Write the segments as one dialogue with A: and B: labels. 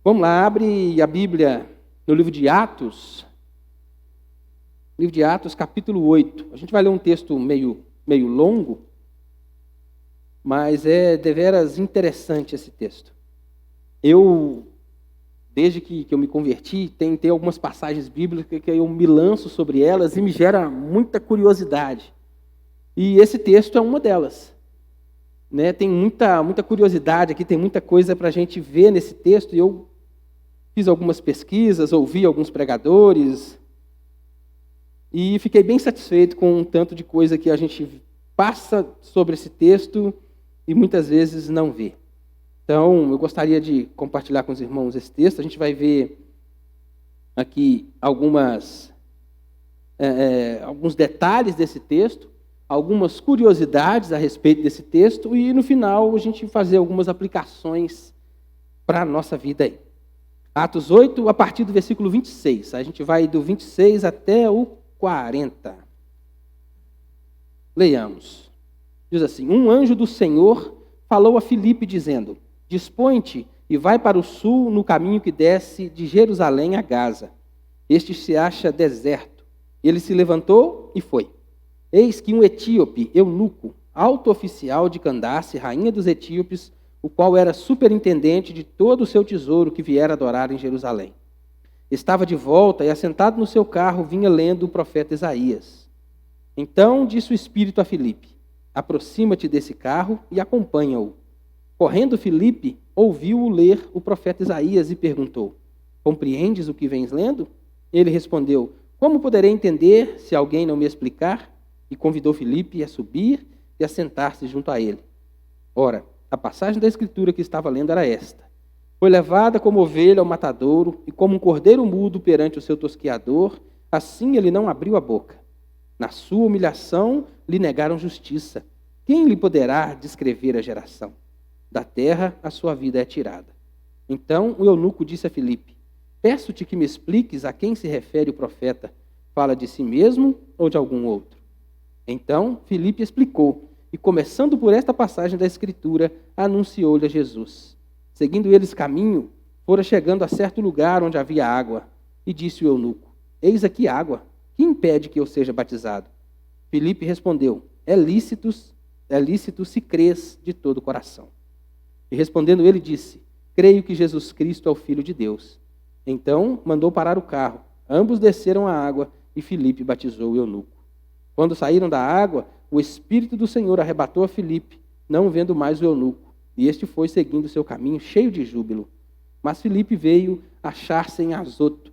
A: Vamos lá, abre a Bíblia no livro de Atos. Livro de Atos, capítulo 8. A gente vai ler um texto meio longo, mas é deveras interessante esse texto. Desde que eu me converti, tem algumas passagens bíblicas que eu me lanço sobre elas e me gera muita curiosidade. E esse texto é uma delas. Né? Tem muita curiosidade aqui, tem muita coisa para a gente ver nesse texto. E eu fiz algumas pesquisas, ouvi alguns pregadores e fiquei bem satisfeito com o tanto de coisa que a gente passa sobre esse texto e muitas vezes não vê. Então, eu gostaria de compartilhar com os irmãos esse texto. A gente vai ver aqui alguns detalhes desse texto, algumas curiosidades a respeito desse texto e, no final, a gente fazer algumas aplicações para a nossa vida aí. Atos 8, a partir do versículo 26. A gente vai do 26 até o 40. Leiamos. Diz assim: Um anjo do Senhor falou a Filipe, dizendo: Dispõe-te e vai para o sul no caminho que desce de Jerusalém a Gaza. Este se acha deserto. Ele se levantou e foi. Eis que um etíope, eunuco, alto oficial de Candace, rainha dos etíopes, o qual era superintendente de todo o seu tesouro que viera adorar em Jerusalém. Estava de volta e, assentado no seu carro, vinha lendo o profeta Isaías. Então disse o Espírito a Filipe: Aproxima-te desse carro e acompanha-o. Correndo Filipe, ouviu-o ler o profeta Isaías e perguntou: Compreendes o que vens lendo? Ele respondeu: Como poderei entender se alguém não me explicar? E convidou Filipe a subir e a sentar-se junto a ele. Ora, a passagem da Escritura que estava lendo era esta: Foi levada como ovelha ao matadouro, e como um cordeiro mudo perante o seu tosqueador, assim ele não abriu a boca. Na sua humilhação lhe negaram justiça. Quem lhe poderá descrever a geração? Da terra a sua vida é tirada. Então o eunuco disse a Filipe: Peço-te que me expliques a quem se refere o profeta. Fala de si mesmo ou de algum outro? Então Filipe explicou, e começando por esta passagem da Escritura, anunciou-lhe a Jesus. Seguindo eles caminho, fora chegando a certo lugar onde havia água, e disse o eunuco: Eis aqui água, que impede que eu seja batizado? Filipe respondeu: É lícito se crês de todo o coração. E respondendo ele disse: Creio que Jesus Cristo é o Filho de Deus. Então mandou parar o carro. Ambos desceram à água e Filipe batizou o eunuco. Quando saíram da água, o Espírito do Senhor arrebatou a Filipe, não vendo mais o eunuco, e este foi seguindo seu caminho cheio de júbilo. Mas Filipe veio achar-se em Azoto,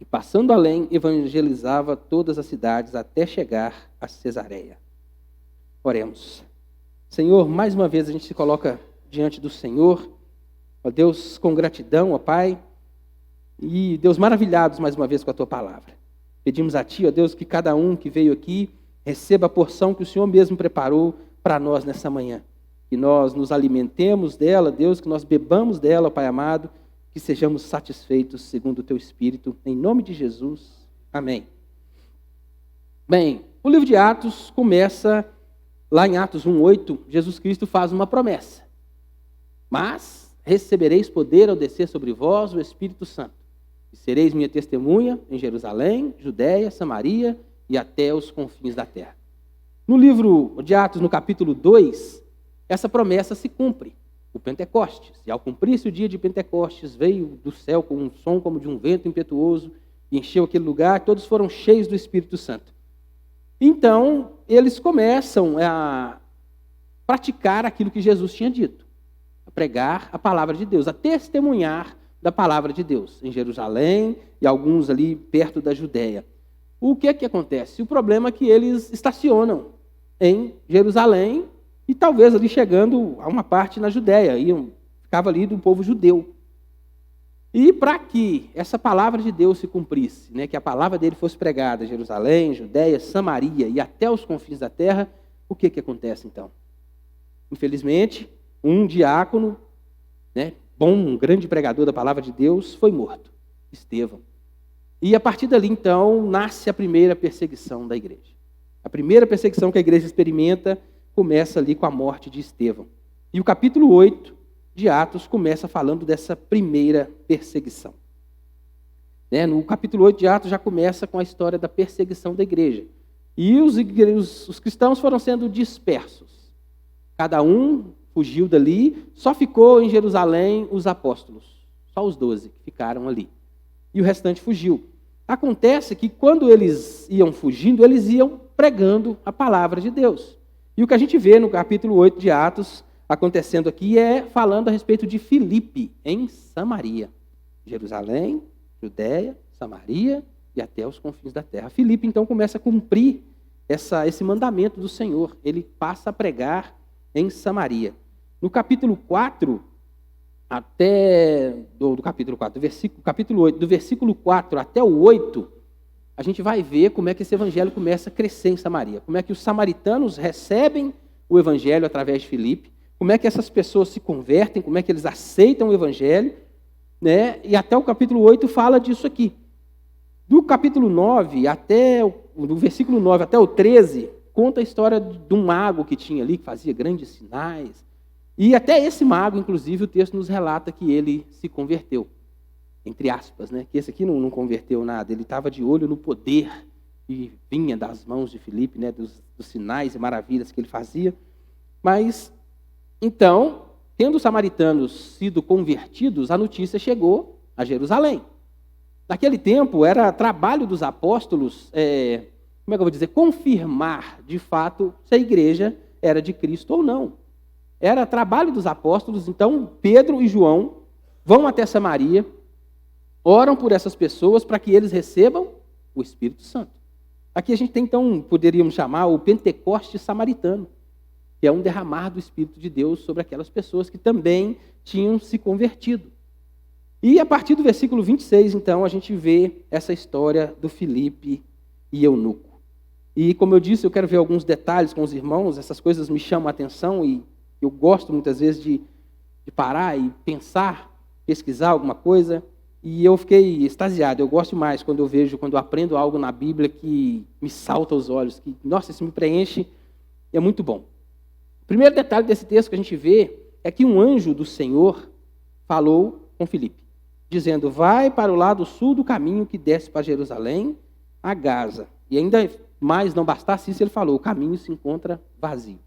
A: e passando além, evangelizava todas as cidades até chegar a Cesareia. Oremos. Senhor, mais uma vez a gente se coloca diante do Senhor, ó Deus, com gratidão, ó Pai, e Deus, maravilhados mais uma vez com a Tua palavra. Pedimos a Ti, ó Deus, que cada um que veio aqui receba a porção que o Senhor mesmo preparou para nós nessa manhã. Que nós nos alimentemos dela, Deus, que nós bebamos dela, Pai amado, que sejamos satisfeitos segundo o Teu Espírito, em nome de Jesus. Amém. Bem, o livro de Atos começa lá em Atos 1:8, Jesus Cristo faz uma promessa. Mas recebereis poder ao descer sobre vós o Espírito Santo, e sereis minha testemunha em Jerusalém, Judéia, Samaria e até os confins da terra. No livro de Atos, no capítulo 2, essa promessa se cumpre, o Pentecostes. E ao cumprir-se o dia de Pentecostes, veio do céu com um som como de um vento impetuoso e encheu aquele lugar, todos foram cheios do Espírito Santo. Então, eles começam a praticar aquilo que Jesus tinha dito, a pregar a palavra de Deus, a testemunhar da palavra de Deus, em Jerusalém e alguns ali perto da Judéia. O que é que acontece? O problema é que eles estacionam em Jerusalém e talvez ali chegando a uma parte na Judéia, ficava ali do povo judeu. E para que essa palavra de Deus se cumprisse, né, que a palavra dele fosse pregada em Jerusalém, Judéia, Samaria e até os confins da terra, o que acontece então? Infelizmente, um diácono, né, um grande pregador da palavra de Deus, foi morto, Estevão. E a partir dali, então, nasce a primeira perseguição da igreja. A primeira perseguição que a igreja experimenta começa ali com a morte de Estevão. E o capítulo 8 de Atos começa falando dessa primeira perseguição. No capítulo 8 de Atos já começa com a história da perseguição da igreja. E os cristãos foram sendo dispersos. Cada um fugiu dali, só ficou em Jerusalém os apóstolos. Só os 12 que ficaram ali. E o restante fugiu. Acontece que quando eles iam fugindo, eles iam pregando a palavra de Deus. E o que a gente vê no capítulo 8 de Atos acontecendo aqui é falando a respeito de Filipe, em Samaria. Jerusalém, Judeia, Samaria e até os confins da terra. Filipe, então, começa a cumprir esse mandamento do Senhor. Ele passa a pregar em Samaria. No capítulo 4, capítulo 8, do versículo 4 até o 8, a gente vai ver como é que esse evangelho começa a crescer em Samaria. Como é que os samaritanos recebem o evangelho através de Filipe, como é que essas pessoas se convertem, como é que eles aceitam o evangelho, e até o capítulo 8 fala disso aqui. Do capítulo 9 do versículo 9 até o 13, conta a história de um mago que tinha ali, que fazia grandes sinais. E até esse mago, inclusive, o texto nos relata que ele se converteu. Entre aspas, que esse aqui não converteu nada. Ele estava de olho no poder que vinha das mãos de Filipe, dos sinais e maravilhas que ele fazia. Mas, então, tendo os samaritanos sido convertidos, a notícia chegou a Jerusalém. Naquele tempo, era trabalho dos apóstolos, confirmar, de fato, se a igreja era de Cristo ou não. Era trabalho dos apóstolos, então, Pedro e João vão até Samaria, oram por essas pessoas para que eles recebam o Espírito Santo. Aqui a gente tem, então, poderíamos chamar o Pentecoste samaritano, que é um derramar do Espírito de Deus sobre aquelas pessoas que também tinham se convertido. E a partir do versículo 26, então, a gente vê essa história do Filipe e eunuco. E, como eu disse, eu quero ver alguns detalhes com os irmãos, essas coisas me chamam a atenção e eu gosto muitas vezes de parar e pensar, pesquisar alguma coisa, e eu fiquei extasiado. Eu gosto mais quando eu aprendo algo na Bíblia que me salta aos olhos, que, nossa, isso me preenche, e é muito bom. O primeiro detalhe desse texto que a gente vê é que um anjo do Senhor falou com Filipe, dizendo, vai para o lado sul do caminho que desce para Jerusalém, a Gaza. E ainda mais, não bastasse isso, ele falou, o caminho se encontra vazio.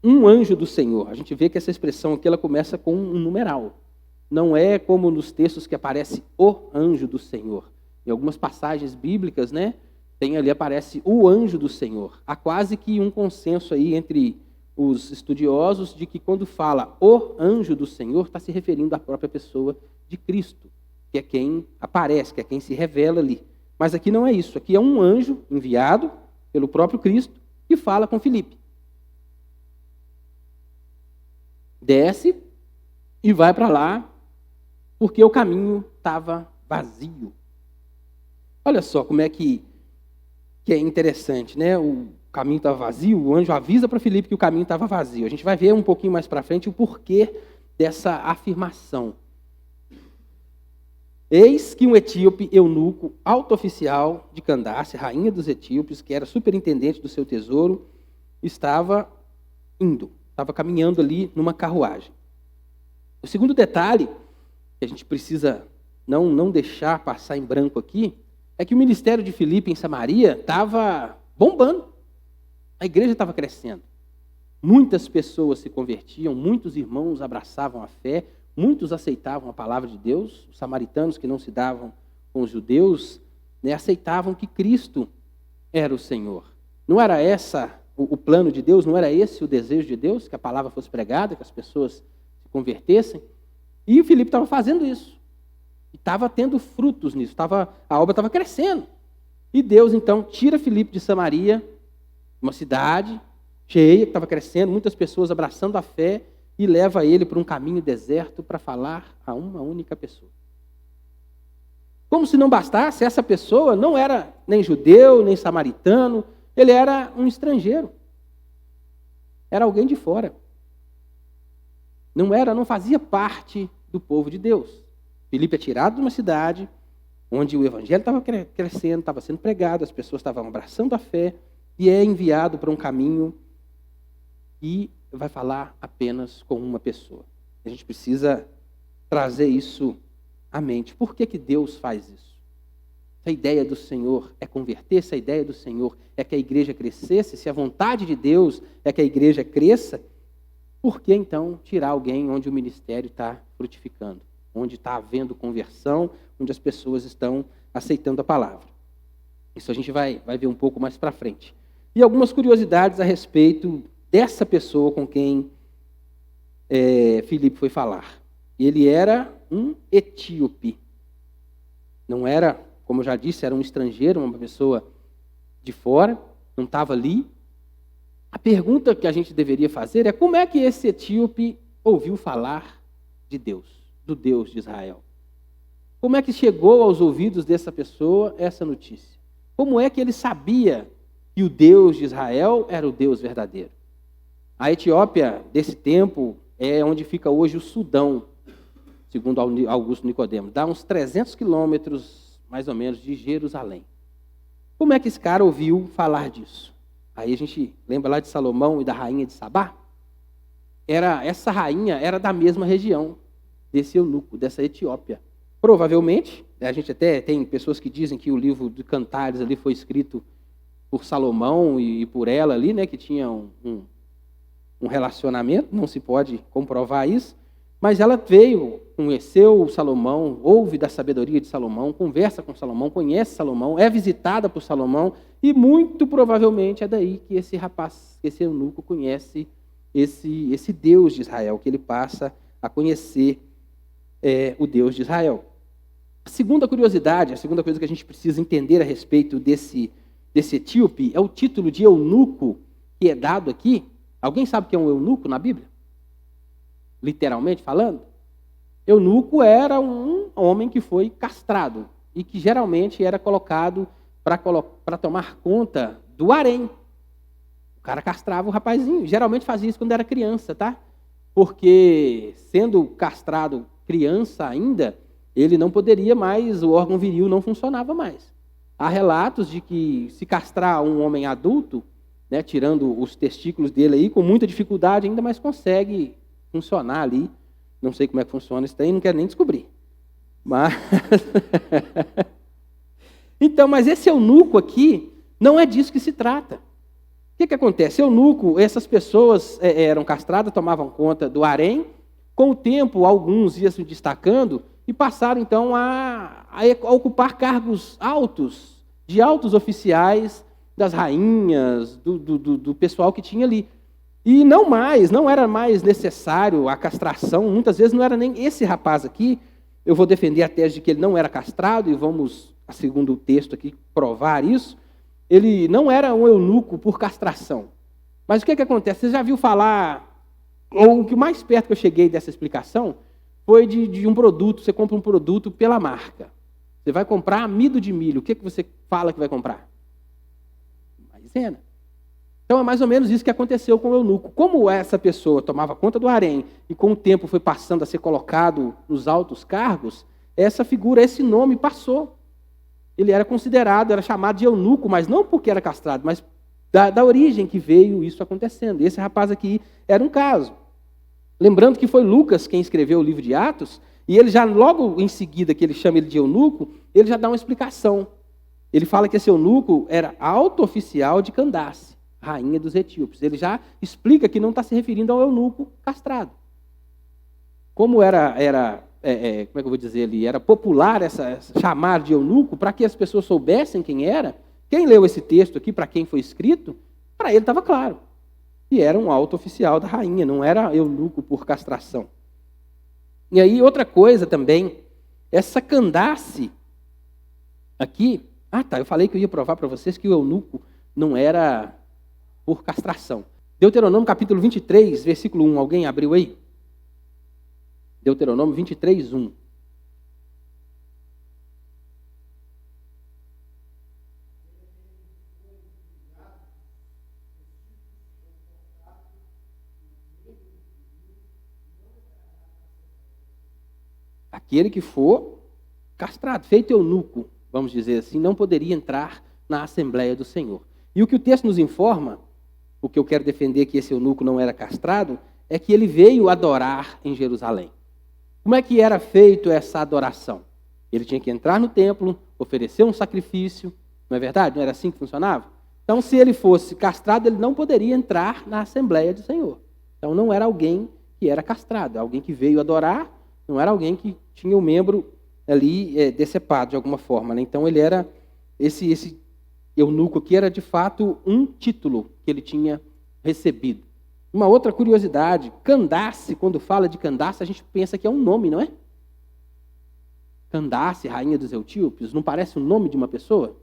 A: Um anjo do Senhor. A gente vê que essa expressão aqui ela começa com um numeral. Não é como nos textos que aparece o anjo do Senhor. Em algumas passagens bíblicas, tem ali, aparece o anjo do Senhor. Há quase que um consenso aí entre os estudiosos de que quando fala o anjo do Senhor, está se referindo à própria pessoa de Cristo, que é quem aparece, que é quem se revela ali. Mas aqui não é isso. Aqui é um anjo enviado pelo próprio Cristo que fala com Filipe. Desce e vai para lá, porque o caminho estava vazio. Olha só como é que é interessante, O caminho estava vazio, o anjo avisa para Filipe que o caminho estava vazio. A gente vai ver um pouquinho mais para frente o porquê dessa afirmação. Eis que um etíope eunuco, alto oficial de Candace, rainha dos etíopes, que era superintendente do seu tesouro, estava caminhando ali numa carruagem. O segundo detalhe, que a gente precisa não deixar passar em branco aqui, é que o ministério de Filipe em Samaria estava bombando. A igreja estava crescendo. Muitas pessoas se convertiam, muitos irmãos abraçavam a fé, muitos aceitavam a palavra de Deus. Os samaritanos que não se davam com os judeus, aceitavam que Cristo era o Senhor. Não era essa o plano de Deus, não era esse o desejo de Deus, que a palavra fosse pregada, que as pessoas se convertessem. E o Filipe estava fazendo isso. E estava tendo frutos nisso. A obra estava crescendo. E Deus, então, tira Filipe de Samaria, uma cidade cheia, que estava crescendo, muitas pessoas abraçando a fé, e leva ele para um caminho deserto para falar a uma única pessoa. Como se não bastasse, essa pessoa não era nem judeu, nem samaritano, ele era um estrangeiro. Era alguém de fora. Não fazia parte do povo de Deus. Filipe é tirado de uma cidade onde o evangelho estava crescendo, estava sendo pregado, as pessoas estavam abraçando a fé, e é enviado para um caminho e vai falar apenas com uma pessoa. A gente precisa trazer isso à mente. Por que Deus faz isso? Se a ideia do Senhor é converter, se a ideia do Senhor é que a igreja crescesse, se a vontade de Deus é que a igreja cresça, por que então tirar alguém onde o ministério está frutificando? Onde está havendo conversão, onde as pessoas estão aceitando a palavra? Isso a gente vai ver um pouco mais para frente. E algumas curiosidades a respeito dessa pessoa com quem Filipe foi falar. Ele era um etíope. Não era, como eu já disse, era um estrangeiro, uma pessoa de fora, não estava ali. A pergunta que a gente deveria fazer é como é que esse etíope ouviu falar de Deus, do Deus de Israel? Como é que chegou aos ouvidos dessa pessoa essa notícia? Como é que ele sabia que o Deus de Israel era o Deus verdadeiro? A Etiópia desse tempo é onde fica hoje o Sudão, segundo Augusto Nicodemo. Dá uns 300 quilômetros, mais ou menos, de Jerusalém. Como é que esse cara ouviu falar disso? Aí a gente lembra lá de Salomão e da rainha de Sabá? Essa rainha era da mesma região, desse eunuco, dessa Etiópia. Provavelmente, a gente até tem pessoas que dizem que o livro de Cantares ali foi escrito por Salomão e por ela ali, né, que tinha um relacionamento, não se pode comprovar isso, mas ela veio, conheceu Salomão, ouve da sabedoria de Salomão, conversa com Salomão, conhece Salomão, é visitada por Salomão, e muito provavelmente é daí que esse rapaz, esse eunuco, conhece esse Deus de Israel, que ele passa a conhecer o Deus de Israel. A segunda curiosidade, a segunda coisa que a gente precisa entender a respeito desse etíope é o título de eunuco que é dado aqui. Alguém sabe o que é um eunuco na Bíblia? Literalmente falando? Eunuco um homem que foi castrado e que geralmente era colocado para tomar conta do harém. O cara castrava o rapazinho. Geralmente fazia isso quando era criança, tá? Porque sendo castrado criança ainda, ele não poderia mais, o órgão viril não funcionava mais. Há relatos de que se castrar um homem adulto, né, tirando os testículos dele aí, com muita dificuldade ainda, mas consegue funcionar ali. Não sei como é que funciona isso daí, não quero nem descobrir. Mas então, mas esse eunuco aqui, não é disso que se trata. O que acontece? Eunuco, essas pessoas eram castradas, tomavam conta do harém. Com o tempo, alguns iam se destacando e passaram, então, a ocupar cargos altos, de altos oficiais das rainhas, do pessoal que tinha ali. E não era mais necessário a castração, muitas vezes não era nem esse rapaz aqui. Eu vou defender a tese de que ele não era castrado, e vamos, segundo o texto aqui, provar isso. Ele não era um eunuco por castração. Mas o que acontece? Você já viu falar, ou o que mais perto que eu cheguei dessa explicação, foi de um produto, você compra um produto pela marca. Você vai comprar amido de milho, o que você fala que vai comprar? Maisena. Então é mais ou menos isso que aconteceu com o eunuco. Como essa pessoa tomava conta do harém e com o tempo foi passando a ser colocado nos altos cargos, essa figura, esse nome passou. Ele era considerado, era chamado de eunuco, mas não porque era castrado, mas da origem que veio isso acontecendo. E esse rapaz aqui era um caso. Lembrando que foi Lucas quem escreveu o livro de Atos, e ele já logo em seguida que ele chama ele de eunuco, ele já dá uma explicação. Ele fala que esse eunuco era alto oficial de Candace, rainha dos etíopes. Ele já explica que não está se referindo ao eunuco castrado. Como era como é que eu vou dizer ali? Era popular essa chamar de eunuco para que as pessoas soubessem quem era. Quem leu esse texto aqui, para quem foi escrito, para ele estava claro. E era um alto oficial da rainha, não era eunuco por castração. E aí outra coisa também, essa Candace aqui, eu falei que eu ia provar para vocês que o eunuco não era por castração. Deuteronômio capítulo 23, versículo 1, alguém abriu aí? Deuteronômio 23, 1. Aquele que for castrado, feito eunuco, vamos dizer assim, não poderia entrar na Assembleia do Senhor. E o que o texto nos informa, o que eu quero defender que esse eunuco não era castrado, é que ele veio adorar em Jerusalém. Como é que era feito essa adoração? Ele tinha que entrar no templo, oferecer um sacrifício, não é verdade? Não era assim que funcionava? Então, se ele fosse castrado, ele não poderia entrar na Assembleia do Senhor. Então, não era alguém que era castrado, alguém que veio adorar, não era alguém que tinha o membro ali decepado de alguma forma, né? Então, ele era, esse eunuco aqui era de fato um título que ele tinha recebido. Uma outra curiosidade, Candace, quando fala de Candace, a gente pensa que é um nome, não é? Candace, rainha dos etíopes, não parece o nome de uma pessoa?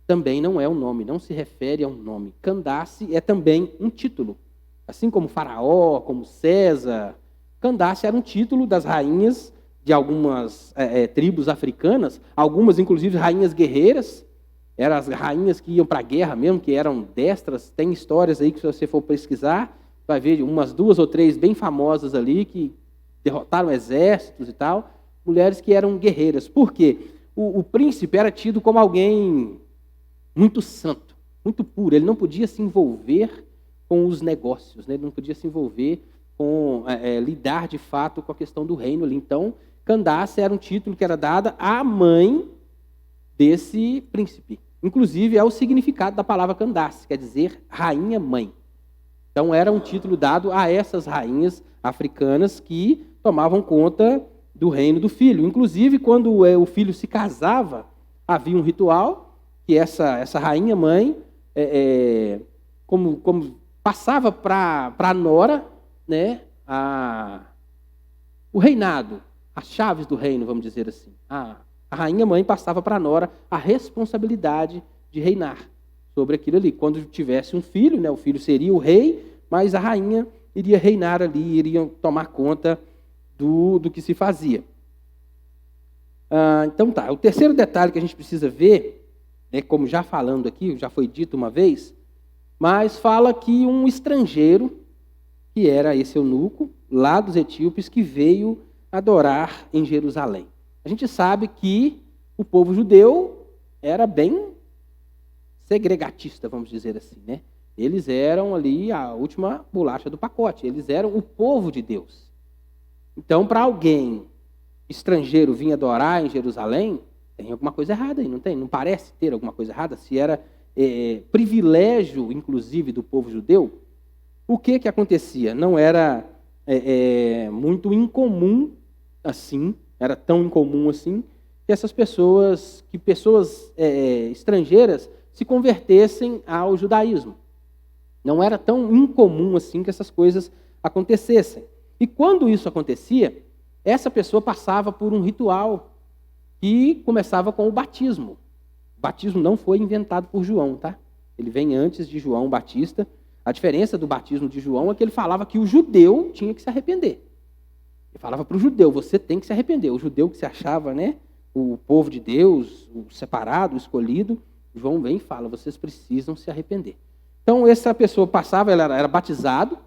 A: Também não é um nome, não se refere a um nome. Candace é também um título. Assim como Faraó, como César, Candace era um título das rainhas de algumas tribos africanas, algumas inclusive rainhas guerreiras, eram as rainhas que iam para a guerra mesmo, que eram destras. Tem histórias aí que se você for pesquisar, vai ver umas 2 ou 3 bem famosas ali, que derrotaram exércitos e tal, mulheres que eram guerreiras. Por quê? O príncipe era tido como alguém muito santo, muito puro, ele não podia se envolver com os negócios, né? Ele não podia se envolver com lidar de fato com a questão do reino ali. Então, Candace era um título que era dado à mãe desse príncipe. Inclusive, é o significado da palavra Candace, quer dizer rainha-mãe. Então, era um título dado a essas rainhas africanas que tomavam conta do reino do filho. Inclusive, quando o filho se casava, havia um ritual que essa rainha-mãe, como passava para a nora, né, o reinado, as chaves do reino, vamos dizer assim. A rainha-mãe passava para a nora a responsabilidade de reinar sobre aquilo ali. Quando tivesse um filho, né, o filho seria o rei, mas a rainha iria reinar ali, iria tomar conta do que se fazia. Então tá, o terceiro detalhe que a gente precisa ver, né, como já falando aqui, já foi dito uma vez, mas fala que um estrangeiro, que era esse eunuco, lá dos etíopes, que veio adorar em Jerusalém. A gente sabe que o povo judeu era bem segregatista, vamos dizer assim, né? Eles eram ali a última bolacha do pacote, eles eram o povo de Deus. Então, para alguém estrangeiro vir adorar em Jerusalém, tem alguma coisa errada aí, não tem? Não parece ter alguma coisa errada? Se era privilégio, inclusive, do povo judeu, o que acontecia? Não era muito incomum assim, era tão incomum assim, que essas pessoas, estrangeiras se convertessem ao judaísmo. Não era tão incomum assim que essas coisas acontecessem. E quando isso acontecia, essa pessoa passava por um ritual que começava com o batismo. O batismo não foi inventado por João, tá? Ele vem antes de João Batista. A diferença do batismo de João é que ele falava que o judeu tinha que se arrepender. Ele falava para o judeu, você tem que se arrepender. O judeu que se achava, né, o povo de Deus, o separado, o escolhido, João vem e fala, vocês precisam se arrepender. Então, essa pessoa passava, ela era batizado,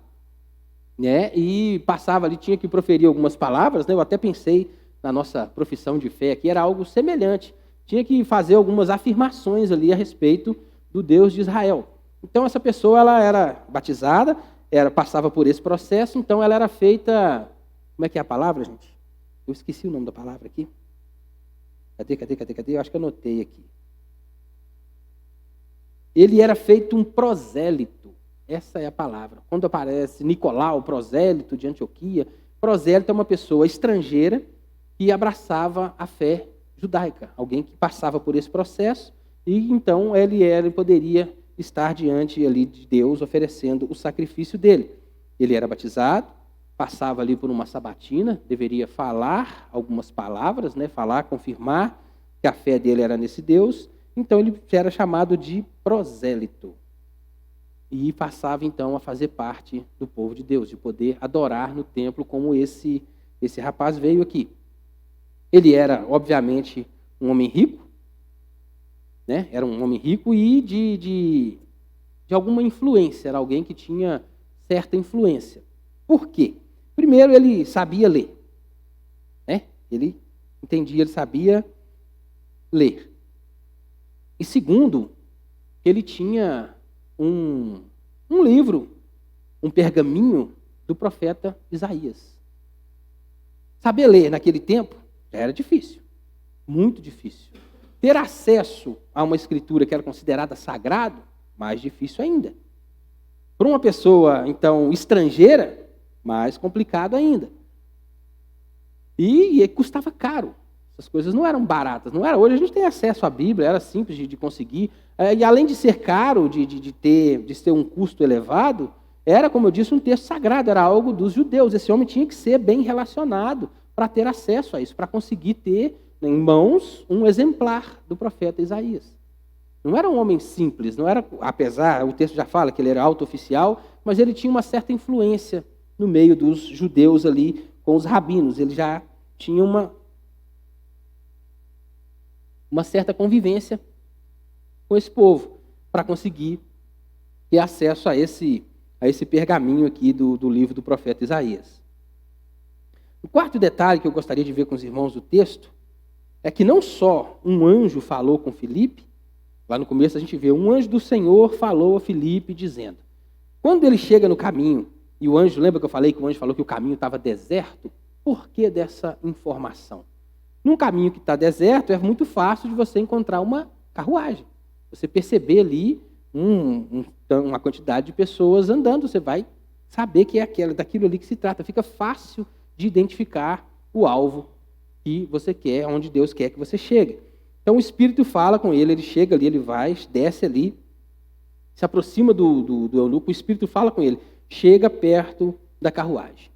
A: né, e passava ali, tinha que proferir algumas palavras, né, eu até pensei na nossa profissão de fé aqui, era algo semelhante. Tinha que fazer algumas afirmações ali a respeito do Deus de Israel. Então, essa pessoa ela era batizada, passava por esse processo, então ela era feita... Como é que é a palavra, gente? Eu esqueci o nome da palavra aqui. Cadê? Eu acho que eu anotei aqui. Ele era feito um prosélito. Essa é a palavra. Quando aparece Nicolau, prosélito de Antioquia, prosélito é uma pessoa estrangeira que abraçava a fé judaica. Alguém que passava por esse processo e então ele poderia estar diante ali de Deus oferecendo o sacrifício dele. Ele era batizado, passava ali por uma sabatina, deveria falar algumas palavras, né? Falar, confirmar que a fé dele era nesse Deus. Então ele era chamado de prosélito. E passava então a fazer parte do povo de Deus, de poder adorar no templo como esse rapaz veio aqui. Ele era, obviamente, um homem rico, né? Era um homem rico e de alguma influência, era alguém que tinha certa influência. Por quê? Primeiro, ele sabia ler, né? Ele entendia, ele sabia ler. E segundo, ele tinha um livro, um pergaminho do profeta Isaías. Saber ler naquele tempo já era difícil, muito difícil. Ter acesso a uma escritura que era considerada sagrada, mais difícil ainda. Para uma pessoa, então, estrangeira, mais complicado ainda. E custava caro. Essas coisas não eram baratas. Não era. Hoje a gente tem acesso à Bíblia, era simples de conseguir. E além de ser caro, de ter um custo elevado, era, como eu disse, um texto sagrado, era algo dos judeus. Esse homem tinha que ser bem relacionado para ter acesso a isso, para conseguir ter em mãos um exemplar do profeta Isaías. Não era um homem simples, não era, apesar, o texto já fala que ele era alto-oficial, mas ele tinha uma certa influência no meio dos judeus ali, com os rabinos. Ele já tinha uma certa convivência com esse povo, para conseguir ter acesso a esse pergaminho aqui do livro do profeta Isaías. O quarto detalhe que eu gostaria de ver com os irmãos do texto é que não só um anjo falou com Filipe, lá no começo a gente vê, um anjo do Senhor falou a Filipe dizendo. Quando ele chega no caminho, e o anjo, lembra que eu falei que o anjo falou que o caminho estava deserto? Por que dessa informação? Num caminho que está deserto, é muito fácil de você encontrar uma carruagem. Você perceber ali uma quantidade de pessoas andando, você vai saber que é daquilo ali que se trata. Fica fácil de identificar o alvo que você quer, onde Deus quer que você chegue. Então o Espírito fala com ele, ele chega ali, ele vai, desce ali, se aproxima do eunuco, o Espírito fala com ele, chega perto da carruagem.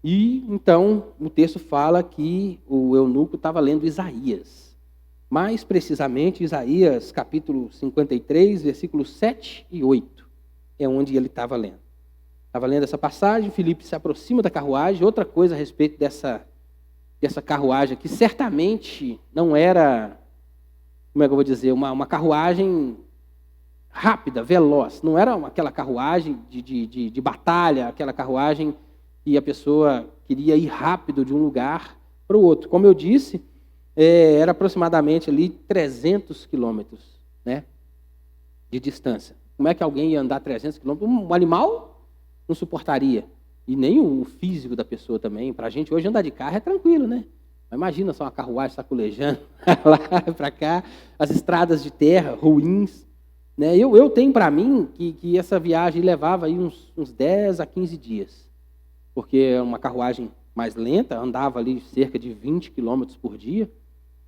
A: E então o texto fala que o eunuco estava lendo Isaías. Mais precisamente, Isaías capítulo 53, versículos 7 e 8, é onde ele estava lendo. Estava lendo essa passagem, Filipe se aproxima da carruagem. Outra coisa a respeito dessa carruagem aqui, certamente não era, como é que eu vou dizer, uma carruagem rápida, veloz. Não era aquela carruagem de batalha, aquela carruagem que a pessoa queria ir rápido de um lugar para o outro. Como eu disse, era aproximadamente ali 300 quilômetros, né, de distância. Como é que alguém ia andar 300 quilômetros? Um animal não suportaria. E nem o físico da pessoa também. Para a gente hoje andar de carro é tranquilo, né? Mas imagina só uma carruagem saculejando lá para cá, as estradas de terra ruins. Né? Eu tenho para mim que essa viagem levava aí uns 10 a 15 dias. Porque é uma carruagem mais lenta, andava ali cerca de 20 quilômetros por dia,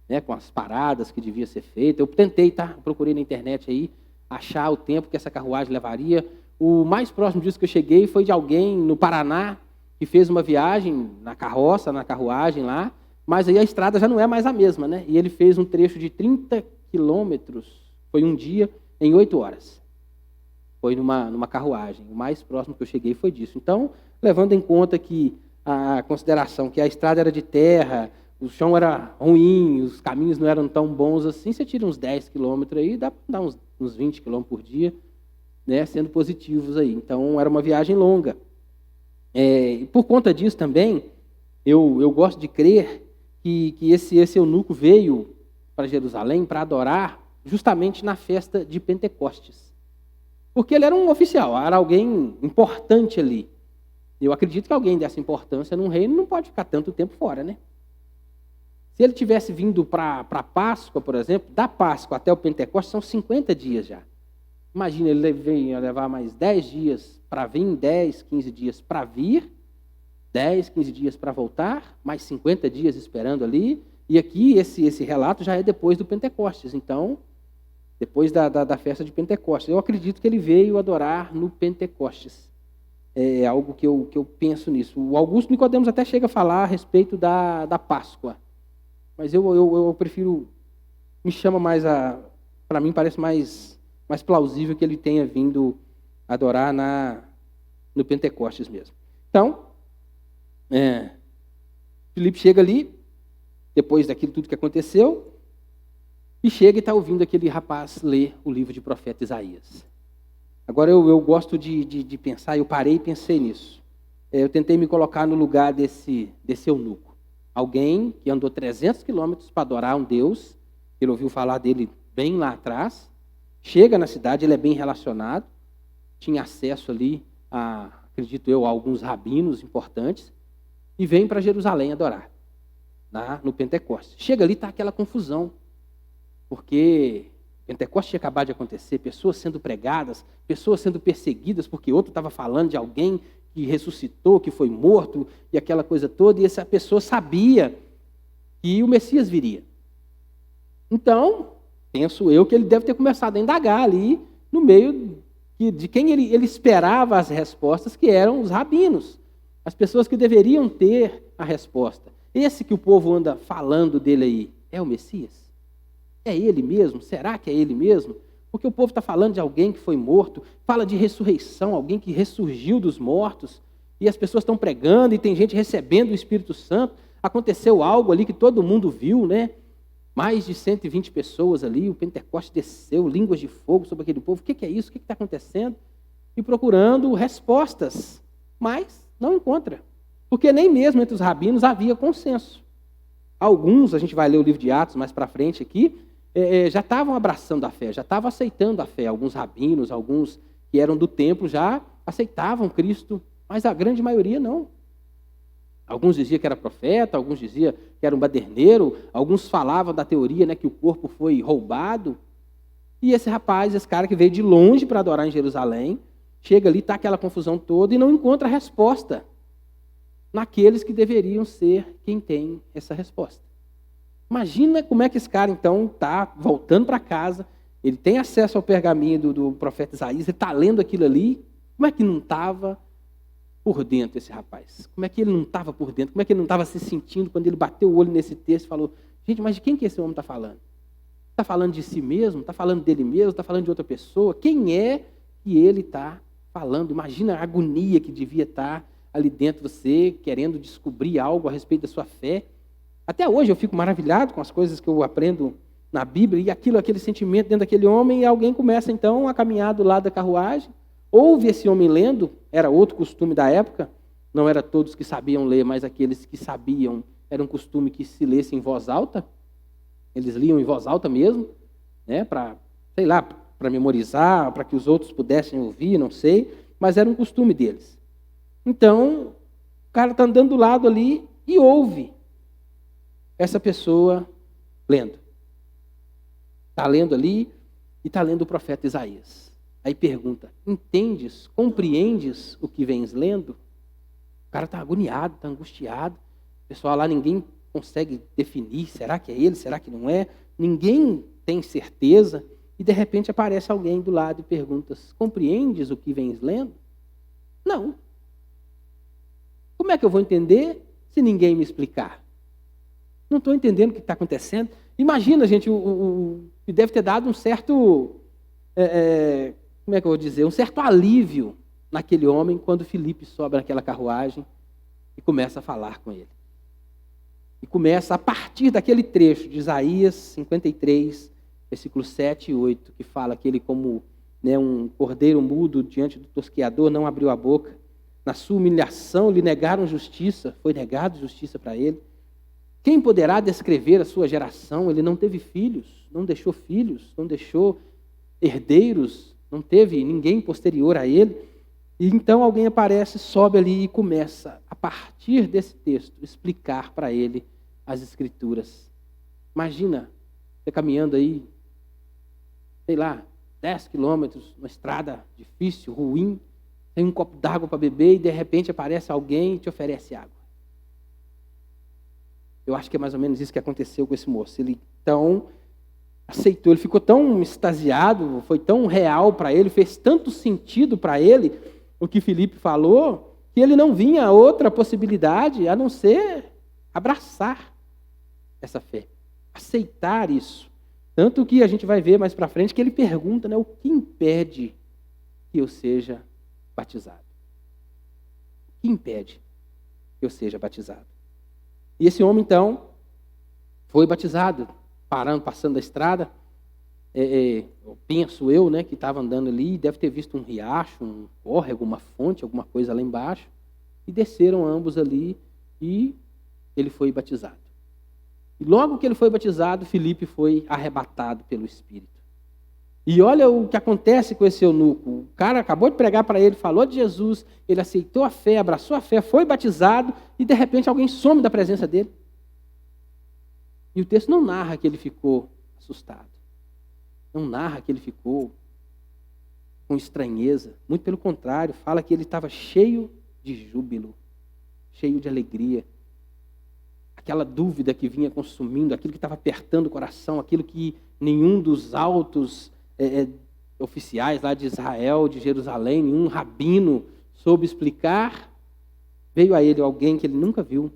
A: né, com as paradas que devia ser feita. Eu tentei, procurei na internet aí, achar o tempo que essa carruagem levaria. O mais próximo disso que eu cheguei foi de alguém no Paraná que fez uma viagem na carruagem lá, mas aí a estrada já não é mais a mesma, né? E ele fez um trecho de 30 quilômetros, foi um dia, em 8 horas. Foi numa carruagem. O mais próximo que eu cheguei foi disso. Então, levando em conta que a consideração que a estrada era de terra, o chão era ruim, os caminhos não eram tão bons assim, você tira uns 10 quilômetros aí, dá uns 20 quilômetros por dia, né, sendo positivos aí. Então, era uma viagem longa. Por conta disso também, eu gosto de crer que esse eunuco veio para Jerusalém para adorar justamente na festa de Pentecostes. Porque ele era um oficial, era alguém importante ali. Eu acredito que alguém dessa importância num reino não pode ficar tanto tempo fora, né? Se ele tivesse vindo para a Páscoa, por exemplo, da Páscoa até o Pentecostes são 50 dias já. Imagina, ele ia levar mais 10 dias para vir, 10, 15 dias para vir, 10, 15 dias para voltar, mais 50 dias esperando ali. E aqui, esse relato já é depois do Pentecostes. Então, depois da festa de Pentecostes. Eu acredito que ele veio adorar no Pentecostes. É algo que eu penso nisso. O Augusto Nicodemos até chega a falar a respeito da Páscoa. Mas eu prefiro, me chama mais para mim parece mais plausível que ele tenha vindo adorar no Pentecostes mesmo. Então, Filipe chega ali, depois daquilo tudo que aconteceu, e chega e está ouvindo aquele rapaz ler o livro de profeta Isaías. Agora eu gosto de pensar, eu parei e pensei nisso. Eu tentei me colocar no lugar desse eunuco. Alguém que andou 300 quilômetros para adorar um Deus, ele ouviu falar dele bem lá atrás, chega na cidade, ele é bem relacionado, tinha acesso ali acredito eu, alguns rabinos importantes, e vem para Jerusalém adorar, no Pentecostes. Chega ali, está aquela confusão, porque Pentecostes tinha acabado de acontecer, pessoas sendo pregadas, pessoas sendo perseguidas, porque outro estava falando de alguém que ressuscitou, que foi morto, e aquela coisa toda, e essa pessoa sabia que o Messias viria. Então, penso eu que ele deve ter começado a indagar ali, no meio de quem ele esperava as respostas, que eram os rabinos, as pessoas que deveriam ter a resposta. Esse que o povo anda falando dele aí, é o Messias? É ele mesmo? Será que é ele mesmo? Porque o povo está falando de alguém que foi morto, fala de ressurreição, alguém que ressurgiu dos mortos, e as pessoas estão pregando, e tem gente recebendo o Espírito Santo. Aconteceu algo ali que todo mundo viu, né? Mais de 120 pessoas ali, o Pentecostes desceu, línguas de fogo sobre aquele povo. O que é isso? O que está acontecendo? E procurando respostas, mas não encontra. Porque nem mesmo entre os rabinos havia consenso. Alguns, a gente vai ler o livro de Atos mais para frente aqui, já estavam abraçando a fé, já estavam aceitando a fé. Alguns rabinos, alguns que eram do templo já aceitavam Cristo, mas a grande maioria não. Alguns diziam que era profeta, alguns diziam que era um baderneiro, alguns falavam da teoria, né, que o corpo foi roubado. E esse rapaz, esse cara que veio de longe para adorar em Jerusalém, chega ali, está aquela confusão toda e não encontra resposta naqueles que deveriam ser quem tem essa resposta. Imagina como é que esse cara, então, está voltando para casa, ele tem acesso ao pergaminho do profeta Isaías, ele está lendo aquilo ali, como é que não estava por dentro esse rapaz? Como é que ele não estava por dentro? Como é que ele não estava se sentindo quando ele bateu o olho nesse texto e falou, gente, mas de quem que esse homem está falando? Está falando de si mesmo? Está falando dele mesmo? Está falando de outra pessoa? Quem é que ele está falando? Imagina a agonia que devia estar ali dentro de você, querendo descobrir algo a respeito da sua fé. Até hoje eu fico maravilhado com as coisas que eu aprendo na Bíblia, e aquele sentimento dentro daquele homem, e alguém começa então a caminhar do lado da carruagem, ouve esse homem lendo, era outro costume da época, não era todos que sabiam ler, mas aqueles que sabiam, era um costume que se lesse em voz alta, eles liam em voz alta mesmo, né, para memorizar, para que os outros pudessem ouvir, não sei, mas era um costume deles. Então, o cara está andando do lado ali e ouve essa pessoa lendo. Está lendo ali e está lendo o profeta Isaías. Aí pergunta, entendes, compreendes o que vens lendo? O cara está agoniado, está angustiado. O pessoal lá, ninguém consegue definir, será que é ele, será que não é? Ninguém tem certeza. E de repente aparece alguém do lado e pergunta, compreendes o que vens lendo? Não. Como é que eu vou entender se ninguém me explicar? Não estou entendendo o que está acontecendo. Imagina, gente, que deve ter dado um certo, como é que eu vou dizer, um certo alívio naquele homem quando Filipe sobe naquela carruagem e começa a falar com ele. E começa a partir daquele trecho de Isaías 53, versículos 7 e 8, que fala que ele, como um cordeiro mudo diante do tosqueador, não abriu a boca. Na sua humilhação lhe negaram justiça, foi negado justiça para ele. Quem poderá descrever a sua geração? Ele não teve filhos, não deixou herdeiros, não teve ninguém posterior a ele. E então alguém aparece, sobe ali e começa, a partir desse texto, explicar para ele as Escrituras. Imagina, você caminhando aí, 10 quilômetros, uma estrada difícil, ruim, tem um copo d'água para beber e de repente aparece alguém e te oferece água. Eu acho que é mais ou menos isso que aconteceu com esse moço. Ele então aceitou, ele ficou tão extasiado, foi tão real para ele, fez tanto sentido para ele o que Filipe falou, que ele não vinha a outra possibilidade a não ser abraçar essa fé, aceitar isso. Tanto que a gente vai ver mais para frente que ele pergunta, o que impede que eu seja batizado? O que impede que eu seja batizado? E esse homem, então, foi batizado, passando a estrada. Penso eu, que estava andando ali, deve ter visto um riacho, um córrego, uma fonte, alguma coisa lá embaixo, e desceram ambos ali, e ele foi batizado. E logo que ele foi batizado, Filipe foi arrebatado pelo Espírito. E olha o que acontece com esse eunuco. O cara acabou de pregar para ele, falou de Jesus, ele aceitou a fé, abraçou a fé, foi batizado e de repente alguém some da presença dele. E o texto não narra que ele ficou assustado. Não narra que ele ficou com estranheza. Muito pelo contrário, fala que ele estava cheio de júbilo, cheio de alegria. Aquela dúvida que vinha consumindo, aquilo que estava apertando o coração, aquilo que nenhum dos altos oficiais lá de Israel, de Jerusalém, nenhum rabino soube explicar, veio a ele alguém que ele nunca viu,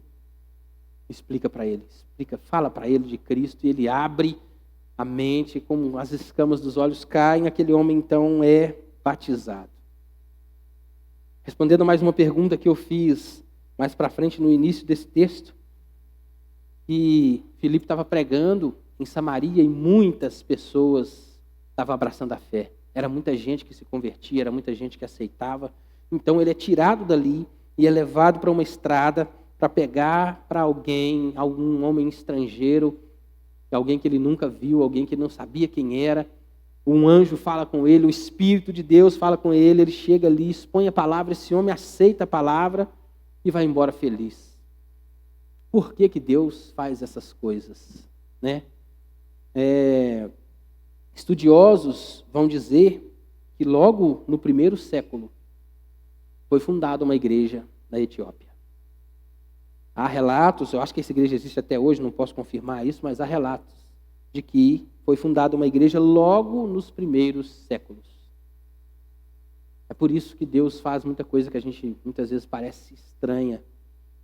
A: explica para ele, fala para ele de Cristo, e ele abre a mente, como as escamas dos olhos caem, aquele homem então é batizado. Respondendo mais uma pergunta que eu fiz mais para frente no início desse texto, que Filipe estava pregando em Samaria e muitas pessoas estavam abraçando a fé. Era muita gente que se convertia, era muita gente que aceitava. Então ele é tirado dali e é levado para uma estrada para pegar para alguém, algum homem estrangeiro, alguém que ele nunca viu, alguém que não sabia quem era. Um anjo fala com ele, o Espírito de Deus fala com ele, ele chega ali, expõe a palavra, esse homem aceita a palavra e vai embora feliz. Por que que Deus faz essas coisas, né? Estudiosos vão dizer que logo no primeiro século foi fundada uma igreja na Etiópia. Há relatos, eu acho que essa igreja existe até hoje, não posso confirmar isso, mas há relatos de que foi fundada uma igreja logo nos primeiros séculos. É por isso que Deus faz muita coisa que a gente muitas vezes parece estranha,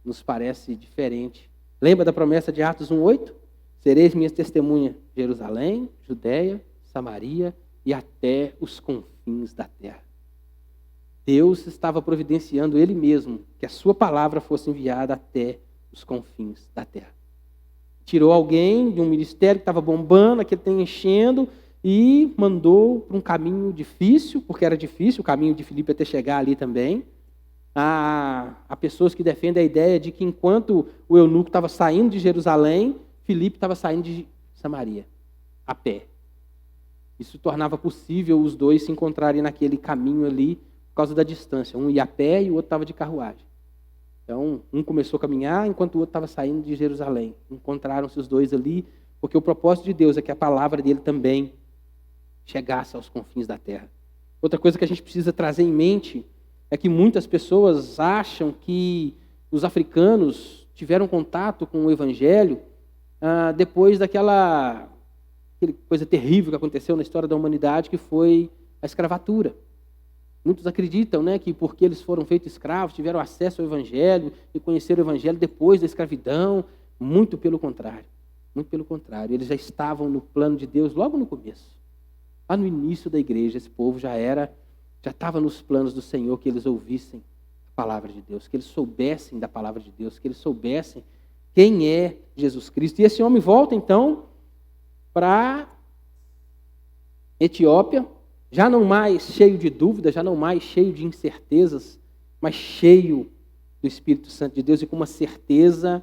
A: nos parece diferente. Lembra da promessa de Atos 1:8? Sereis minhas testemunhas, Jerusalém, Judeia, Samaria e até os confins da terra. Deus estava providenciando Ele mesmo que a sua palavra fosse enviada até os confins da terra. Tirou alguém de um ministério que estava bombando, aquele tem enchendo, e mandou para um caminho difícil, porque era difícil o caminho de Filipe até chegar ali também. Há pessoas que defendem a ideia de que enquanto o eunuco estava saindo de Jerusalém, Filipe estava saindo de Samaria, a pé. Isso tornava possível os dois se encontrarem naquele caminho ali, por causa da distância. Um ia a pé e o outro estava de carruagem. Então, um começou a caminhar enquanto o outro estava saindo de Jerusalém. Encontraram-se os dois ali, porque o propósito de Deus é que a palavra dele também chegasse aos confins da terra. Outra coisa que a gente precisa trazer em mente é que muitas pessoas acham que os africanos tiveram contato com o evangelho depois daquela coisa terrível que aconteceu na história da humanidade, que foi a escravatura. Muitos acreditam, né, que porque eles foram feitos escravos, tiveram acesso ao evangelho e conheceram o evangelho depois da escravidão. Muito pelo contrário. Muito pelo contrário. Eles já estavam no plano de Deus logo no começo. Lá no início da igreja, esse povo já estava nos planos do Senhor, que eles ouvissem a palavra de Deus, que eles soubessem da palavra de Deus, que eles soubessem quem é Jesus Cristo. E esse homem volta, então, para Etiópia, já não mais cheio de dúvidas, já não mais cheio de incertezas, mas cheio do Espírito Santo de Deus e com uma certeza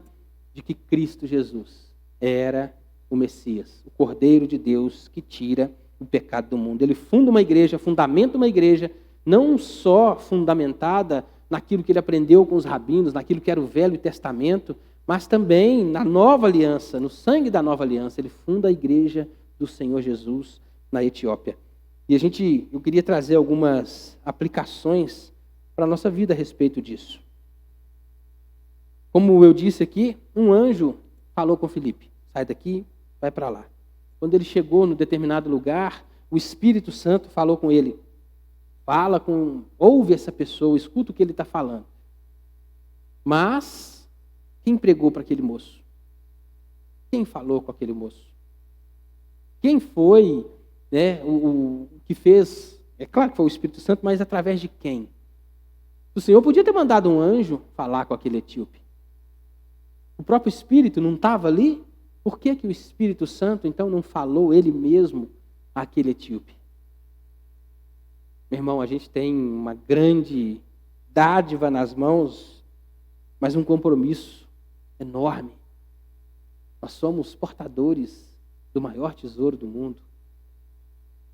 A: de que Cristo Jesus era o Messias, o Cordeiro de Deus que tira o pecado do mundo. Ele funda uma igreja, fundamenta uma igreja, não só fundamentada naquilo que ele aprendeu com os rabinos, naquilo que era o Velho Testamento, mas também na nova aliança, no sangue da nova aliança. Ele funda a igreja do Senhor Jesus na Etiópia. E eu queria trazer algumas aplicações para a nossa vida a respeito disso. Como eu disse aqui, um anjo falou com Filipe: sai daqui, vai para lá. Quando ele chegou no determinado lugar, o Espírito Santo falou com ele: ouve essa pessoa, escuta o que ele está falando. Mas, quem pregou para aquele moço? Quem falou com aquele moço? Quem foi, né, o que fez? É claro que foi o Espírito Santo, mas através de quem? O Senhor podia ter mandado um anjo falar com aquele etíope. O próprio Espírito não estava ali? Por que que o Espírito Santo, então, não falou ele mesmo àquele etíope? Meu irmão, a gente tem uma grande dádiva nas mãos, mas um compromisso enorme. Nós somos portadores do maior tesouro do mundo.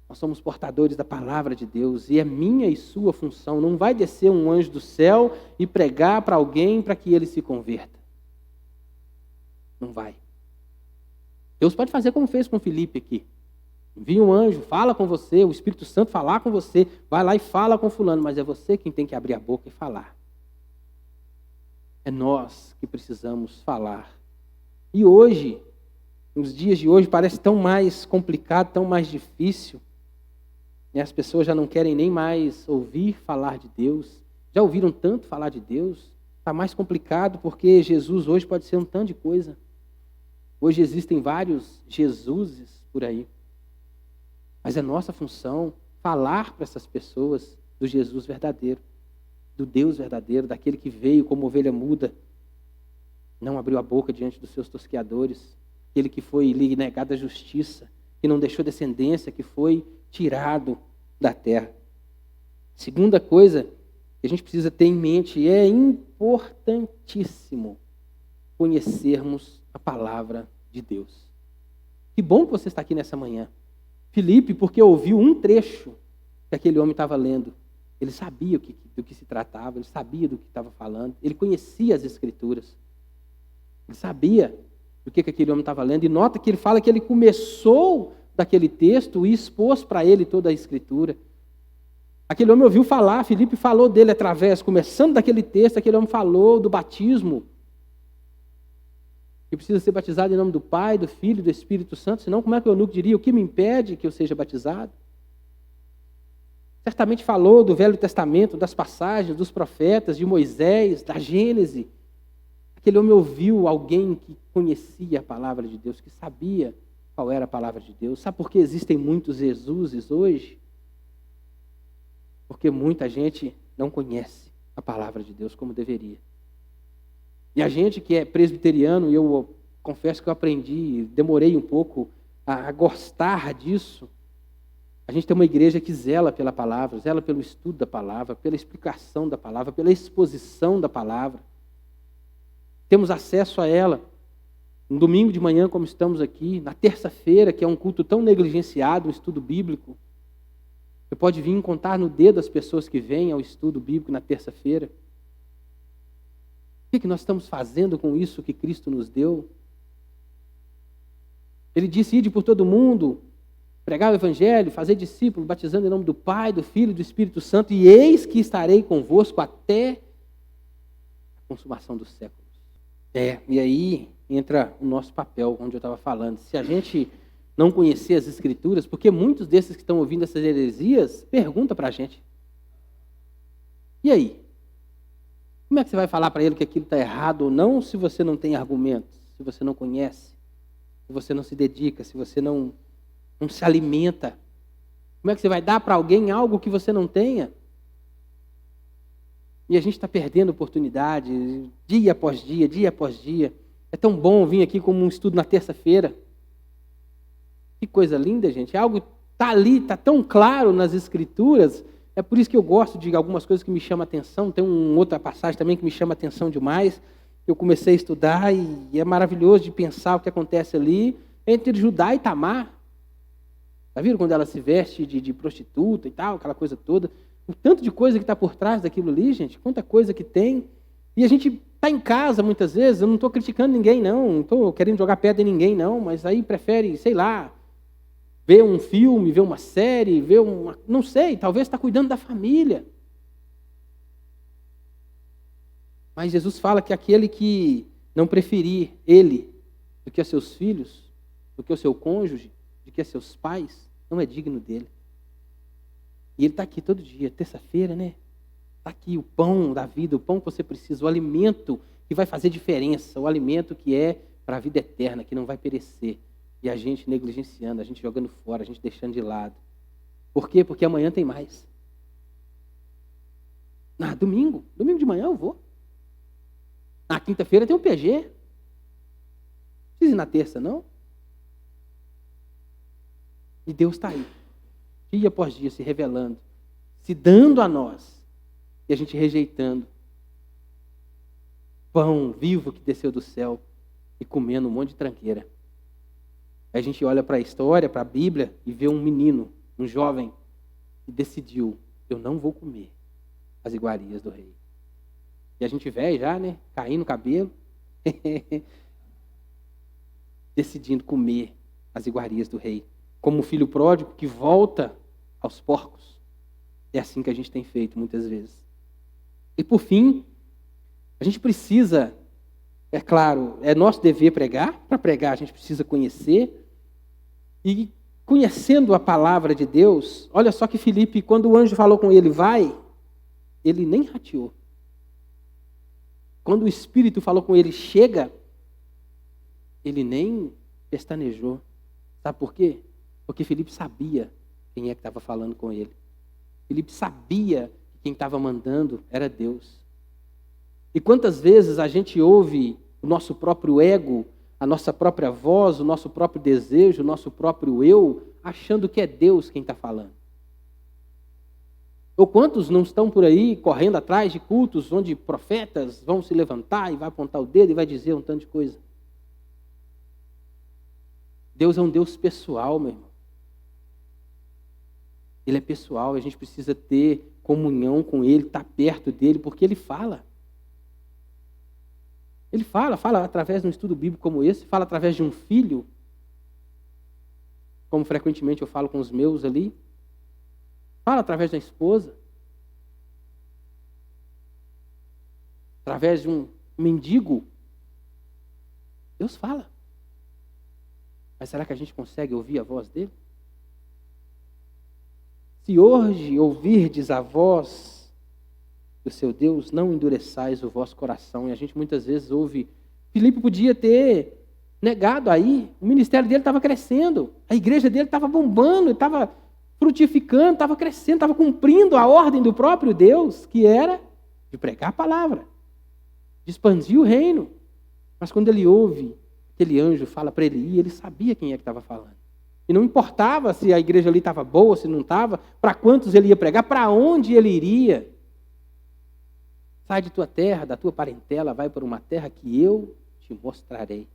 A: Nós somos portadores da palavra de Deus e é minha e sua função. Não vai descer um anjo do céu e pregar para alguém para que ele se converta. Não vai. Deus pode fazer como fez com Filipe aqui. Envia um anjo, fala com você, o Espírito Santo falar com você, vai lá e fala com fulano, mas é você quem tem que abrir a boca e falar. É nós que precisamos falar. E hoje, nos dias de hoje, parece tão mais complicado, tão mais difícil. E as pessoas já não querem nem mais ouvir falar de Deus. Já ouviram tanto falar de Deus? Está mais complicado porque Jesus hoje pode ser um tanto de coisa. Hoje existem vários Jesuses por aí. Mas é nossa função falar para essas pessoas do Jesus verdadeiro, do Deus verdadeiro, daquele que veio como ovelha muda, não abriu a boca diante dos seus tosqueadores, aquele que foi lhe negado a justiça, que não deixou descendência, que foi tirado da terra. Segunda coisa que a gente precisa ter em mente, é importantíssimo conhecermos a palavra de Deus. Que bom que você está aqui nessa manhã. Filipe, porque ouviu um trecho que aquele homem estava lendo. Ele sabia do que se tratava, ele sabia do que estava falando, ele conhecia as Escrituras. Ele sabia do que aquele homem estava lendo. E nota que ele fala que ele começou daquele texto e expôs para ele toda a Escritura. Aquele homem ouviu falar, Filipe falou dele através, começando daquele texto, aquele homem falou do batismo. Que precisa ser batizado em nome do Pai, do Filho e do Espírito Santo, senão como é que o eunuco diria, o que me impede que eu seja batizado? Certamente falou do Velho Testamento, das passagens, dos profetas, de Moisés, da Gênese. Aquele homem ouviu alguém que conhecia a palavra de Deus, que sabia qual era a palavra de Deus. Sabe por que existem muitos Jesuses hoje? Porque muita gente não conhece a palavra de Deus como deveria. E a gente que é presbiteriano, e eu confesso que eu aprendi, demorei um pouco a gostar disso. A gente tem uma igreja que zela pela palavra, zela pelo estudo da palavra, pela explicação da palavra, pela exposição da palavra. Temos acesso a ela. No domingo de manhã, como estamos aqui, na terça-feira, que é um culto tão negligenciado, um estudo bíblico. Você pode vir contar no dedo as pessoas que vêm ao estudo bíblico na terça-feira. O que nós estamos fazendo com isso que Cristo nos deu? Ele disse, ide por todo mundo, pregar o Evangelho, fazer discípulos, batizando em nome do Pai, do Filho e do Espírito Santo, e eis que estarei convosco até a consumação dos séculos. E aí entra o nosso papel, onde eu estava falando. Se a gente não conhecer as Escrituras, porque muitos desses que estão ouvindo essas heresias, perguntam para a gente. E aí? Como é que você vai falar para ele que aquilo está errado ou não, se você não tem argumentos, se você não conhece, se você não se dedica, se você não se alimenta? Como é que você vai dar para alguém algo que você não tenha? E a gente está perdendo oportunidade, dia após dia, dia após dia. É tão bom vir aqui como um estudo na terça-feira. Que coisa linda, gente. Algo está ali, está tão claro nas Escrituras. É por isso que eu gosto de algumas coisas que me chamam a atenção. Tem uma outra passagem também que me chama a atenção demais. Eu comecei a estudar e é maravilhoso de pensar o que acontece ali entre Judá e Tamar. Já viram quando ela se veste de prostituta e tal, aquela coisa toda? O tanto de coisa que está por trás daquilo ali, gente, quanta coisa que tem. E a gente está em casa muitas vezes, eu não estou criticando ninguém não estou querendo jogar pedra em ninguém não, mas aí prefere, sei lá, ver um filme, ver uma série, não sei, talvez está cuidando da família. Mas Jesus fala que aquele que não preferir ele do que a seus filhos, do que o seu cônjuge, do que a seus pais, não é digno dele. E ele está aqui todo dia, terça-feira, né? Está aqui o pão da vida, o pão que você precisa, o alimento que vai fazer diferença, o alimento que é para a vida eterna, que não vai perecer. E a gente negligenciando, a gente jogando fora, a gente deixando de lado. Por quê? Porque amanhã tem mais. Domingo de manhã eu vou. Na quinta-feira tem um PG. Não precisa ir na terça, não. E Deus está aí, dia após dia, se revelando, se dando a nós, e a gente rejeitando. Pão vivo que desceu do céu e comendo um monte de tranqueira. A gente olha para a história, para a Bíblia, e vê um menino Um jovem que decidiu, eu não vou comer as iguarias do rei. E a gente velho já, né? Caindo o cabelo. Decidindo comer as iguarias do rei. Como um filho pródigo que volta aos porcos. É assim que a gente tem feito muitas vezes. E por fim, a gente precisa, é claro, é nosso dever pregar. Para pregar a gente precisa conhecer. E conhecendo a palavra de Deus, olha só que Filipe, quando o anjo falou com ele, vai, ele nem rateou. Quando o Espírito falou com ele, chega, ele nem pestanejou. Sabe por quê? Porque Filipe sabia quem é que estava falando com ele. Filipe sabia que quem estava mandando era Deus. E quantas vezes a gente ouve o nosso próprio ego, a nossa própria voz, o nosso próprio desejo, o nosso próprio eu, achando que é Deus quem está falando. Ou quantos não estão por aí correndo atrás de cultos onde profetas vão se levantar e vai apontar o dedo e vai dizer um tanto de coisa. Deus é um Deus pessoal, meu irmão. Ele é pessoal, a gente precisa ter comunhão com Ele, estar perto dEle, porque Ele fala. Ele fala através de um estudo bíblico como esse, fala através de um filho, como frequentemente eu falo com os meus ali, fala através da esposa, através de um mendigo. Deus fala. Mas será que a gente consegue ouvir a voz dele? Se hoje ouvirdes a voz do seu Deus, não endureçais o vosso coração. E a gente muitas vezes ouve, Filipe podia ter negado aí, o ministério dele estava crescendo, a igreja dele estava bombando, estava frutificando, estava crescendo, estava cumprindo a ordem do próprio Deus, que era de pregar a palavra, de expandir o reino. Mas quando ele ouve, aquele anjo fala para ele ir, ele sabia quem é que estava falando. E não importava se a igreja ali estava boa, se não estava, para quantos ele ia pregar, para onde ele iria. Sai de tua terra, da tua parentela, vai para uma terra que eu te mostrarei.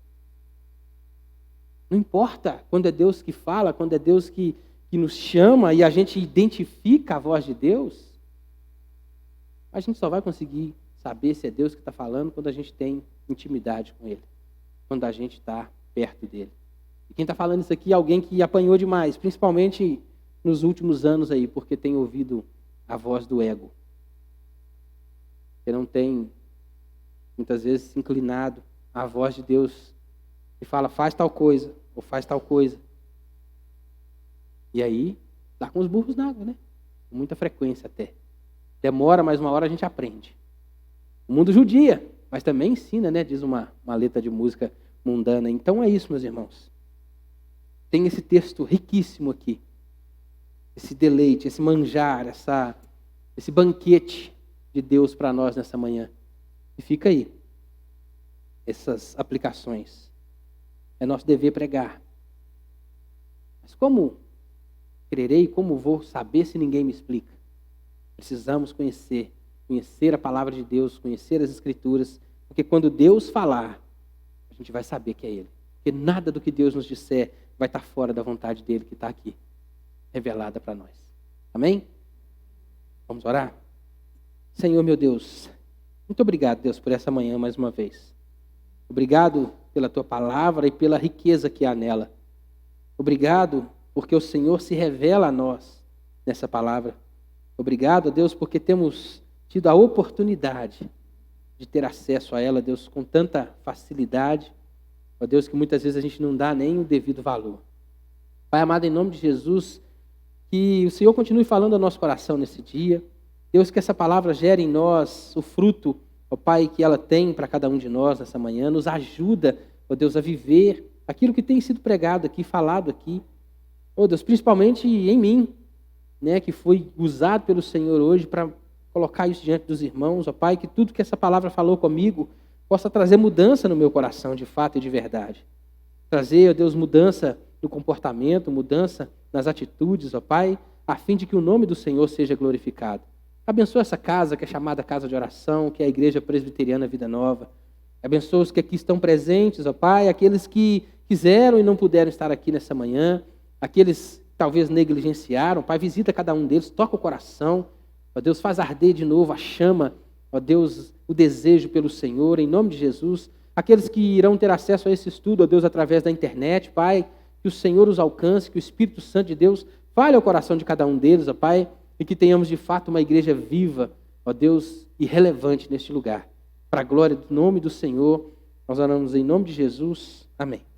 A: Não importa quando é Deus que fala, quando é Deus que nos chama e a gente identifica a voz de Deus, a gente só vai conseguir saber se é Deus que está falando quando a gente tem intimidade com Ele, quando a gente está perto dEle. E quem está falando isso aqui é alguém que apanhou demais, principalmente nos últimos anos aí, porque tem ouvido a voz do ego. Que não tem, muitas vezes, se inclinado à voz de Deus e fala, faz tal coisa, ou faz tal coisa. E aí, dá com os burros na água, né? Com muita frequência até. Demora, mas uma hora a gente aprende. O mundo judia, mas também ensina, né? Diz uma letra de música mundana. Então é isso, meus irmãos. Tem esse texto riquíssimo aqui. Esse deleite, esse manjar, esse banquete de Deus para nós nessa manhã. E fica aí. Essas aplicações. É nosso dever pregar. Mas como crerei, como vou saber se ninguém me explica? Precisamos conhecer a palavra de Deus, conhecer as Escrituras, porque quando Deus falar, a gente vai saber que é Ele. Porque nada do que Deus nos disser vai estar fora da vontade dEle que está aqui, revelada para nós. Amém? Vamos orar? Senhor, meu Deus, muito obrigado, Deus, por essa manhã mais uma vez. Obrigado pela Tua palavra e pela riqueza que há nela. Obrigado porque o Senhor se revela a nós nessa palavra. Obrigado, Deus, porque temos tido a oportunidade de ter acesso a ela, Deus, com tanta facilidade. Ó Deus, que muitas vezes a gente não dá nem o devido valor. Pai amado, em nome de Jesus, que o Senhor continue falando ao nosso coração nesse dia. Deus, que essa palavra gere em nós o fruto, ó Pai, que ela tem para cada um de nós nessa manhã. Nos ajuda, ó Deus, a viver aquilo que tem sido pregado aqui, falado aqui. Ó Deus, principalmente em mim, né, que foi usado pelo Senhor hoje para colocar isso diante dos irmãos. Ó Pai, que tudo que essa palavra falou comigo possa trazer mudança no meu coração, de fato e de verdade. Trazer, ó Deus, mudança no comportamento, mudança nas atitudes, ó Pai, a fim de que o nome do Senhor seja glorificado. Abençoa essa casa que é chamada Casa de Oração, que é a Igreja Presbiteriana Vida Nova. Abençoa os que aqui estão presentes, ó Pai, aqueles que quiseram e não puderam estar aqui nessa manhã, aqueles talvez negligenciaram, Pai, visita cada um deles, toca o coração, ó Deus, faz arder de novo a chama, ó Deus, o desejo pelo Senhor, em nome de Jesus. Aqueles que irão ter acesso a esse estudo, ó Deus, através da internet, Pai, que o Senhor os alcance, que o Espírito Santo de Deus fale ao coração de cada um deles, ó Pai, e que tenhamos de fato uma igreja viva, ó Deus, e relevante neste lugar. Para a glória do nome do Senhor, nós oramos em nome de Jesus. Amém.